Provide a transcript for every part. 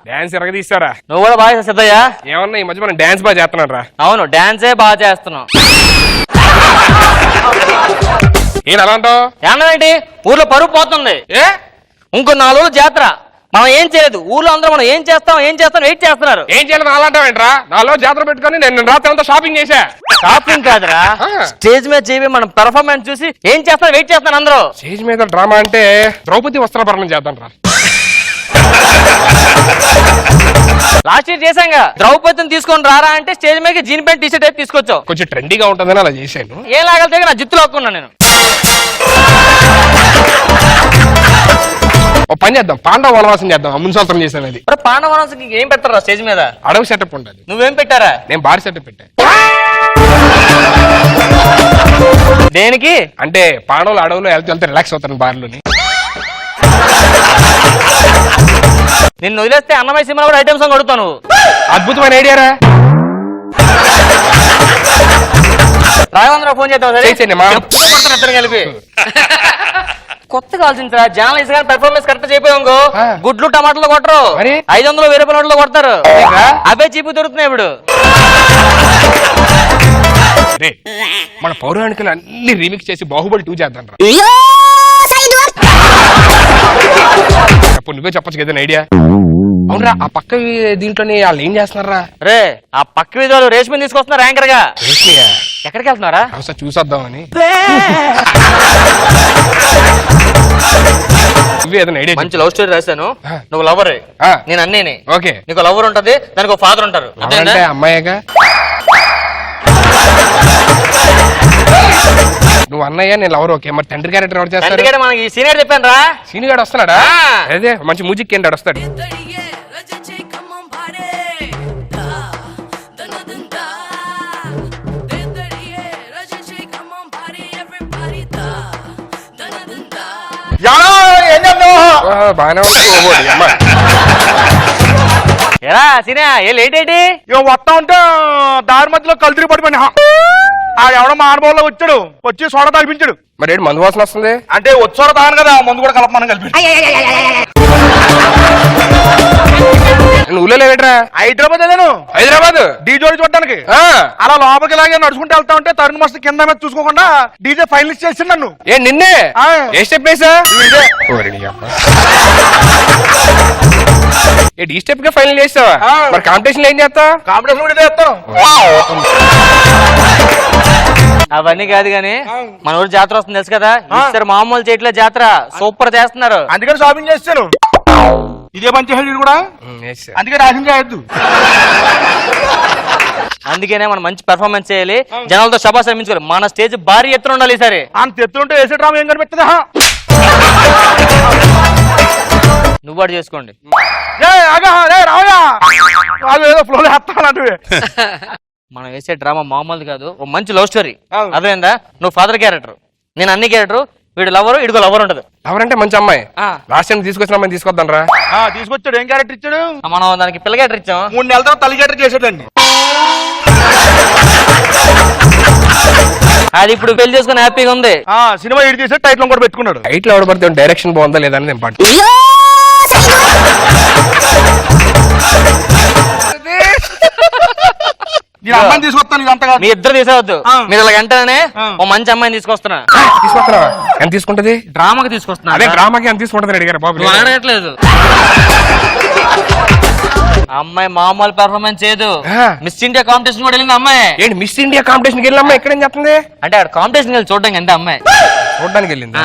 Dance ఎరగదీస్తారా? నువ్వు కూడా బాగా సిద్ధయ్య. ఏమన్నా ఈ మధ్య మనం డాన్స్ బాగా చేస్తున్నాను రా. అవును, డాన్సే బాగా చేస్తున్నావు. ఏం అలా అంటావు? ఏమన్నాంటి ఊర్లో పరువు పోతుంది. ఇంకో 4 రోజులు జాతర, మనం ఏం చేయలేదు. ఊర్లో అందరూ మనం ఏం చేస్తాం వెయిట్ చేస్తున్నారు. ఏం చేయాలి అలాంటావేంట్రా? 4 రోజులు జాతర పెట్టుకొని నేను రాత్రి అంతా షాపింగ్ చేశా. షాపింగ్ కాదురా, స్టేజ్ మీద చేయి మన పెర్ఫార్మెన్స్ చూసి ఏం చేస్తాను వెయిట్ చేస్తాను అందరూ. స్టేజ్ మీద డ్రామా అంటే ద్రౌపది వస్త్రాభరణం చేద్దాం రా. లాస్ట్ ఇయర్ చేశాంగా, ద్రౌపదిని తీసుకొని రారా అంటే స్టేజ్ మీద జీన్ ప్యాంట్ టీషర్ట్ అయితే తీసుకొచ్చావు. కొంచెం ట్రెండీగా ఉంటుందని అలా చేశాను. ఏ లాగలితే నా జుత్తు లాక్కున్నా నేను. ఓ పని చేద్దాం, పాండవ వనవాసం చేద్దాం. మున్సల్తం చేశాను అది. పాండవ వనవాసం ఏం పెడతారా స్టేజ్ మీద? అడవి సెటప్ ఉంటుంది. నువ్వేం పెట్టారా? నేను బాడీ సెటప్ పెట్టా. దేనికి అంటే పాండవులు అడవులో వెళ్తే రిలాక్స్ అవుతాను బార్లోని. నిన్ను వదిలేస్తే అన్నమయ్య సినిమా కూడా ఐటమ్ సాంగ్ కొడుతావు నువ్వు. అద్భుతమైన ఐడియారా. రాఘవేంద్ర ఫోన్ చేద్దాం కలిపి. కొత్తగా ఆలోచించరా, జర్నలిస్ట్ గారు పెర్ఫార్మెన్స్ కరెక్ట్ చేయకపోయావు గుడ్లు టమాటాలు కొట్టరు, 500 1000 నోట్లు కొడతారు. అవే చీపు దొరుకుతున్నాయి ఇప్పుడు. మన పౌరాణికలు అన్ని రీమిక్స్ చేసి బాహుబలి 2 చేద్దాం రా. అప్పుడు నువ్వే చెప్పచ్చు కదా ఐడియా. అవునరా, ఆ పక్క దీంట్లోనే వాళ్ళు ఏం చేస్తున్నారా? రే, ఆ పక్క వీధిలో రేష్మి తీసుకొస్తున్నారు యాంకర్ గా. ఎక్కడికి వెళ్తున్నారా? ఒకసారి చూసొద్దామని. మంచి లవ్ స్టోరీ రాశాను, నువ్వు లవర్, నేను అన్నీని. ఓకే, నీకు లవర్ ఉంటది, దానికి ఒక ఫాదర్ ఉంటారు. అంటే అమ్మాయిగా నువ్వు అన్నయ్య, నేను లవర్. ఓకే, మరి తండ్రి క్యారెక్టర్ ఎవరు చేస్తారు? మనకి సీనియర్ చెప్పాను రా. సీనియర్ గారు వస్తున్నాడా? అదే మంచి మ్యూజిక్ ఏంటాడు వస్తాడు. బాగానే ఉంటుంది. ఎరా సీనియా, ఏ లేట్ ఏంటి? వస్తా ఉంటే దారి మధ్యలో కలుతురి పడిపోయినా ఎవడో మానవుల్లో వచ్చాడు, వచ్చి సోడా తాగిపించాడు. మరి ఏంటి మందు వాసన వస్తుంది? అంటే వచ్చోడ తాగను కదా, మందు కూడా కలపమని కలిపి. నువ్వు ఊళ్ళోవేట్రా? హైదరాబాద్ వెళ్ళాను. హైదరాబాద్ డీ జోడి చూడడానికి. అలా లోపలికి ఇలాగే నడుచుకుంటూ వెళ్తా ఉంటే తరుణ్ మస్తు కింద మీద చూసుకోకుండా డీజే ఫైనలిస్ట్ చేసి నన్ను. ఏ నిన్నే? ఏ స్టెప్ వేసా? డీ స్టెప్ గా ఫైనల్ చేస్తావా? మరి కాంపిటీషన్ ఏం చేస్తావు? కాంపిటీషన్ కూడా చేస్తాను. అవన్నీ కాదు గానీ మన ఊరు జాతర వస్తుంది తెలుసు కదా. ఇస్తారు మామూలు చేయట్లే జాతర, సూపర్ చేస్తున్నారు. అందుకని షాపింగ్ చేస్తాను. ఇదే పని చేసేది కూడా, అందుకే రాసింగ్ చేయొద్దు. అందుకనే మనం మంచి పెర్ఫార్మెన్స్ చేయాలి, జనాలతో శబాస్ అనిపించుకోవాలి. మన స్టేజ్ భారీ ఎత్తున ఉండాలి ఈసారి. అంత ఎత్తులుంటే వేసే డ్రామా ఏం కనిపెట్టదా? నువ్వు వాడు చేసుకోండి. ఏదో ఫ్లో వేస్తానంటే మనం వేసే డ్రామా మామూలు కాదు, ఓ మంచి లవ్ స్టోరీ. అదేందా, నువ్వు ఫాదర్ క్యారెక్టర్, నేను అన్ని క్యారెక్టర్. వీడు లవరు, ఇడుకో లవర్ ఉంటది. లవర్ అంటే మంచి అమ్మాయి. లాస్ట్ టైం తీసుకొచ్చిన అమ్మాయి తీసుకొద్దాం రా. తీసుకొచ్చాడు. ఏం క్యారెక్టర్ ఇచ్చాడు? మనం దానికి పిల్ల క్యారెక్టర్ ఇచ్చాం. 3 నెలల తర్వాత తల్లి క్యారెక్టర్ చేసాడండి. అది ఇప్పుడు పెళ్లి చేసుకుని హ్యాపీగా ఉంది. సినిమా ఎడిట్ చేసి టైటిల్ కూడా పెట్టుకున్నాడు. టైటిల్ ఎవడ పడితే డైరెక్షన్ బాగుందా లేదా అని ఇంపార్టెంట్. అమ్మాయిని తీసుకొస్తాను. ఇదంతా మీ ఇద్దరు తీసేవద్దు, మీరు ఇలా వెంటనే ఓ మంచి అమ్మాయిని తీసుకొస్తున్నా. తీసుకొస్తున్నావా? ఎంత తీసుకుంటది? డ్రామాకి తీసుకొస్తున్నా. అదే డ్రామాకి ఎంత తీసుకుంటది అడిగారు బాబు. అడగట్లేదు. అమ్మాయి మామూలు పెర్ఫార్మెన్స్ చేయదు. మిస్ ఇండియా కాంపిటీషన్ కూడా వెళ్ళింది అమ్మాయి. ఏంటి మిస్ ఇండియా కాంపిటీషన్ వెళ్ళిన అమ్మాయి ఎక్కడేం చెప్తుంది? అంటే ఆడ కాంపిటీషన్ వెళ్ళి చూడడానికి ఎంత అమ్మాయి చూడడానికి వెళ్ళింది.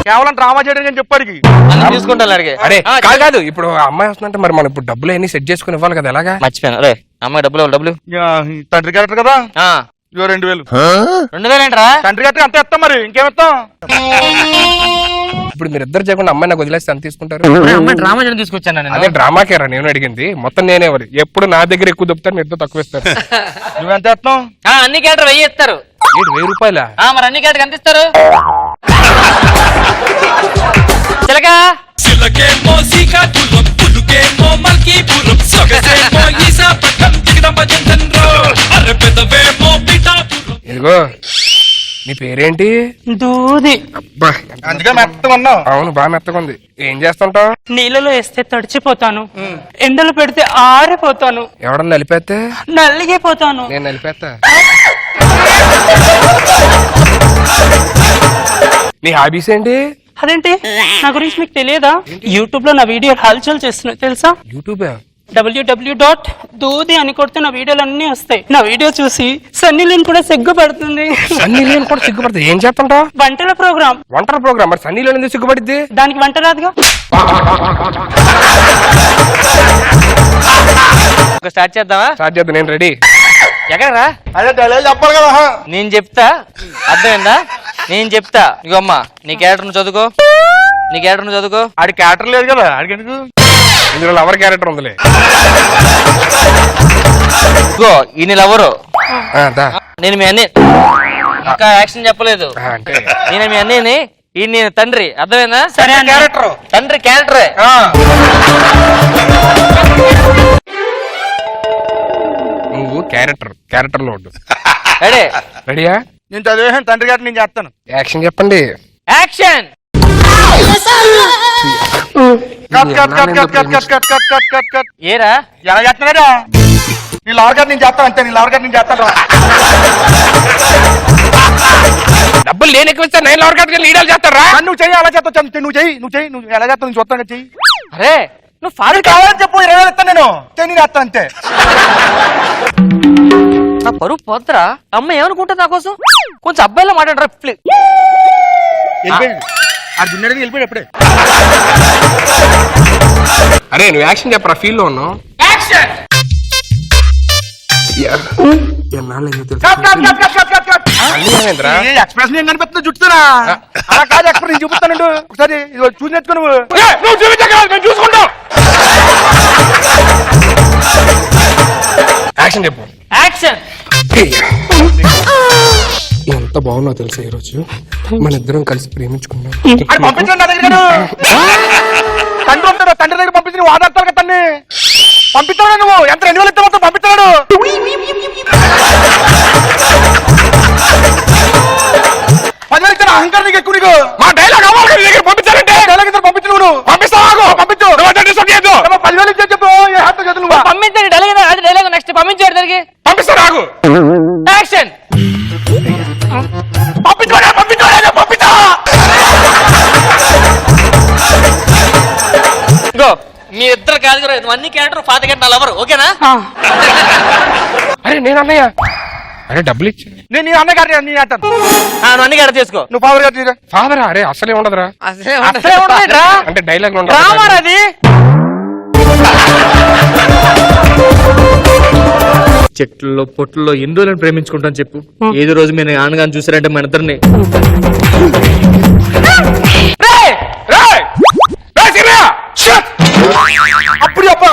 కేవలం డ్రామా చేయడానికి చెప్పాడు. తీసుకుంటాను అడిగే. అరే కాదు, ఇప్పుడు అమ్మాయి వస్తుందంటే మరి మనం ఇప్పుడు డబ్బులు అన్ని సెట్ చేసుకుని ఇవ్వాలి కదా. ఎలాగా? మర్చిపోయాను. రే అమ్మాయి డబ్బులు తండ్రి క్యారెక్టర్ కదా, 2000. 2000 ఏంట్రా? తండ్రి క్యారెక్టర్ అంత ఇస్తాం, మరి ఇంకేమిస్తాం? ఇప్పుడు మీరు ఇద్దరు చేయకుండా అమ్మాయి నాకు వదిలేస్తే ఎంత తీసుకుంటారు? అమ్మాయి డ్రామా చేయడం తీసుకొచ్చాను. అదే డ్రామాకేరా నేను అడిగింది. మొత్తం నేనేవారు ఎప్పుడు నా దగ్గర ఎక్కువ దొప్పుతారు, మీరు ఇద్దరు తక్కువ ఇస్తారు. నువ్వెంత ఇస్తావు? అన్ని క్యారెక్టర్ 1000 ఇస్తారు. 1000 రూపాయల? మరి అన్ని క్యారెక్టర్ ఎంత ఇస్తారు? చిలక చిలకేమో శ్రీకాకుళం, పులుకేమో మల్కీపురం, సొగసేమో ఈశాపట్నం, దిగడమ జంటన్రో, అరె పెదవేమో పిఠాపురం. ఇదిగో నీ పేరేంటి? దూది. అబ్బా, అందుకే మెత్తగా ఉన్నావు. అవును బాగా మెత్తగా ఉంది. ఏం చేస్తుంటావు? నీళ్ళలో వేస్తే తడిచిపోతాను, ఎండలు పెడితే ఆరిపోతాను, ఎవడన్నా నలిపేస్తే? నల్లిగిపోతాను. నేను నలిపేస్తా. నీ హాబీస్ ఏంటి? అదేంటి నా గురించి మీకు తెలియదా? యూట్యూబ్ లో నా వీడియోలు హల్చల్ చేస్తున్నాయి తెలుసా? యూట్యూబ్. www.దూది అని కొడితే నా వీడియోలు అన్ని వస్తాయి. నా వీడియో చూసి సన్నీ లియోన్ కూడా సిగ్గుపడుతుంది. సన్నీ లియోన్ కూడా సిగ్గుపడుతుంది. ఏం చేస్తుంటావు? వంటల ప్రోగ్రామ్. వంటల ప్రోగ్రామ్. మరి సన్నీ లియోన్ ఎందుకు సిగ్గుపడిద్ది? దానికి వంట రాదుగా. స్టార్ట్ చేద్దామా? స్టార్ట్ చేద్దాం. నేను రెడీ. ఎక్కడరా? అదే డైలాగ్ చెప్పాలి కదా. నేను చెప్తా, అర్థమైందా? నేను చెప్తా. ఇగోమ్మ, నీ క్యారెక్టర్ చదువుకో, నీ క్యారెక్టర్ చదువుకో. ఆడి క్యారెక్టర్ లేదు కదా, ఆడికి ఎందుకు? ఇందులో లవర్ క్యారెక్టర్ ఉందిలే. ఇగో ఈయన లవరు, దా. నేను మీ అన్నీ. ఇంకా యాక్షన్ చెప్పలేదు. అంటే నేను మీ అన్నీని, ఈయన నేను తండ్రి. అర్థమైందా? సరే అన్న. క్యారెక్టర్ తండ్రి క్యారెక్టరే. నువ్వు క్యారెక్టర్ లో ఉండు. రెడీ? రెడీయా? నేను చదివేసాను తండ్రి గారు, నేను చేస్తాను. యాక్షన్ చెప్పండి. Action. Cut cut cut cut cut cut cut cut cut cut cut. ఏరా ఎలా చేస్తున్నారా? నీ లవర్ గారు నేను చేస్తాను అంతే. నీ లవర్ గారు నేను చేస్తాను. డబ్బులు నేను ఎక్కువ ఇస్తాను. నేను లవర్ కట్టుకెళ్ళి లీడర్ చేస్తారా? నువ్వు చెయ్యి, అలా చేస్తావు. నువ్వు చెయ్యి, నువ్వు ఎలా చేస్తావు? నేను చూస్తాను. చెయ్యి. అరే నువ్వు ఫాదర్ కావాలని చెప్పు, 20,000 ఇస్తాను. నేను చేస్తాను అంతే. నా పరువు పోతరా? అమ్మ ఏమనుకుంటుంది నా కోసం? కొంచెం అబ్బాయిలో మాట్లాడరా. వెళ్ళిపోయాడు. ఆ దున్నడికి వెళ్ళిపోయాడు ఎప్పుడే. అరే నువ్వు యాక్షన్ చెప్పరా? ఫీల్ లో ఉన్నావు. ఎక్స్ప్రెషన్ ఏం కనిపిస్తుంది జుట్టురా? అలా కాదు, ఎక్స్ప్రెస్ నేను చూపిస్తానండు. ఒకసారి చూసి నేర్చుకో. నువ్వు చూసుకుంటావు. యాక్షన్ చెప్పు. యాక్షన్. ఎంత బాగున్నా తెలుసా ఈరోజు? మన ఇద్దరం కలిసి ప్రేమించుకున్నాం. పంపించండి నా దగ్గర. తండ్రి ఉంటాడు, తండ్రి దగ్గర పంపించి నువ్వు ఆధార్ కదా తన్ని పంపిస్తాడు. నువ్వు ఎంత 2,000 ఇస్తే మొత్తం పంపిస్తాడు. 10,000 ఇచ్చిన అహంకారం నీకు ఎక్కువ. నీకు మా డైలాగ్ అవ్వాలి దగ్గర పంపించాలంటే డైలాగ్ ఇద్దరు పంపించు. నువ్వు పంపిస్తావు. పంపించు. 10,000 ఇచ్చే చెప్పు. నువ్వు పంపించండి. డైలాగ్ అది డైలాగ్. నెక్స్ట్ పంపించాడు దగ్గరికి. పంపిస్తా. నాకు యాక్షన్. పంపించా. ఇగో మీ ఇద్దరు కాదు కదా, అన్ని క్యారెక్టర్ ఫాదర్ క్యారెక్టర్ నా లవర్. ఓకేనా? అరే నేను అన్నయ్య. అరే డబ్బులు ఇచ్చి నేను నీ అన్నగారు నేను అంటాను. నువ్వు అన్ని క్యారెక్టర్ చేసుకో. నువ్వు ఫాదర్ గారు ఫాదర్. అరే అసలే ఉండదురా. అసలే ఉండదురా. అంటే డైలాగ్ అది చెట్లలో పొట్టుల్లో ఎన్ని రోజులను ప్రేమించుకుంటాను చెప్పు. ఏదో రోజు మీరు ఆనగాని చూసారంటే మన ఇద్దరిని అప్పుడు అబ్బా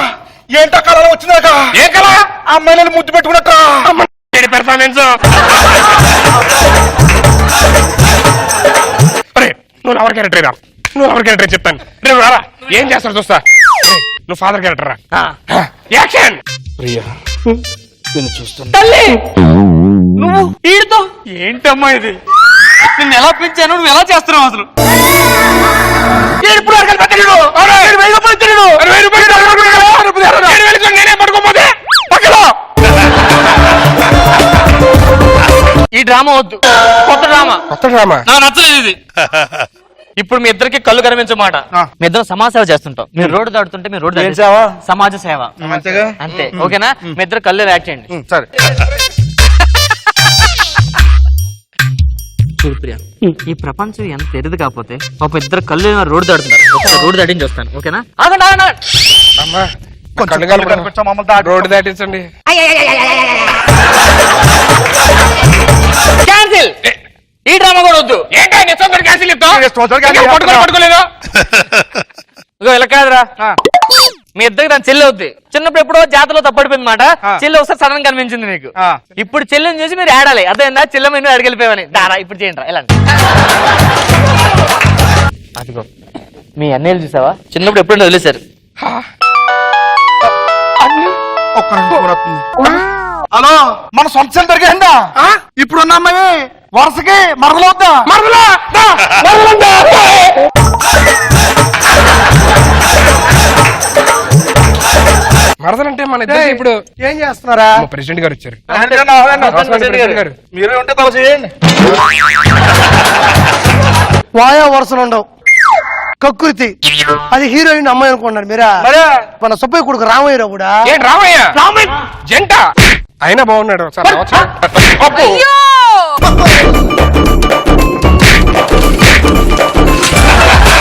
ఏంటో కళలో వచ్చిందాక ఏ కళ? అమ్మాయిలను ముద్దు పెట్టుకున్నట్ట పెర్ఫార్మెన్స్. అరే నువ్వు లవర్ క్యారెక్టర్ రా. నువ్వు లవర్ క్యారెక్టర్ చెప్తాను. రేపు రారా. ఏం చేస్తాడు చూస్తా. నువ్వు ఫాదర్ క్యారెక్టర్ రా. యాక్షన్. ప్రియా నేను చూస్తాను. తల్లి నువ్వు ఈడుతో ఏంటమ్మా ఇది? నిన్ను ఎలా పెంచాను, నువ్వు ఎలా చేస్తున్నావు అసలు? ఈ డ్రామా వద్దు. కొత్త డ్రామా. నాకు నచ్చలేదు ఇది. ఇప్పుడు మీ ఇద్దరికి కళ్ళు కనిపించమాట. మీ ఇద్దరు సమాజ సేవ చేస్తుంటాం. మీరు రోడ్డు దాడుతుంటే మీరు రోడ్డు సమాజ సేవ అంతే. ఓకేనా? మీ ఇద్దరు కళ్ళు యాక్ట్ చేయండి. సరే. చూడు ప్రియా, ఈ ప్రపంచం ఎంత ఎరుదు కాకపోతే ఒక ఇద్దరు కళ్ళు రోడ్డు దాడుతున్నారు. ఒకసారి రోడ్డు దాటించి వస్తాను. ఓకేనా? రోడ్డు దాటించండి. క్యాన్సిల్. ఈ డ్రామా కూడా వద్దు. పట్టుకోలేదు. ఇగో ఇలా కాదురా, మీ ఇద్దరికి దాని చెల్లి అవుద్ది. చిన్నప్పుడు ఎప్పుడో జాతరలో తప్పడిపోయింది మాట. చెల్లి ఒకసారి సడన్ కనిపించింది మీకు. ఇప్పుడు చెల్లిని చూసి మీరు ఆడాలి. అదేందా చెల్లెమ్మ నువ్వు అడిగెళ్ళిపోయావని. దారా ఇప్పుడు చేయండి రా. ఎలా అదిగో మీ అన్నయ్యలు చూసావా? చిన్నప్పుడు ఎప్పుడైనా వదిలేశారు. హలో మన సొంత దొరికిందా? ఇప్పుడు ఉన్న అమ్మాయి వరుసకి మరదలవుతా మరదలా దా, మరదలందా. మరదలంటే మన ఇద్దరికి ఇప్పుడు ఏం చేస్తున్నారా? ప్రెసిడెంట్ గారు వచ్చారు. ప్రెసిడెంట్ గారు మీరే ఉంటే తల చేయండి. వాయా వరుసలు ఉండవు, కక్కుర్తి. అది హీరోయిన్ అమ్మాయి అనుకున్నారు మీరా? మన సుబ్బయ్య కొడుకు రామయ్యరావు కూడా. ఏంటి రామయ్య? జంట అయినా బాగున్నాడు సార్. అప్పు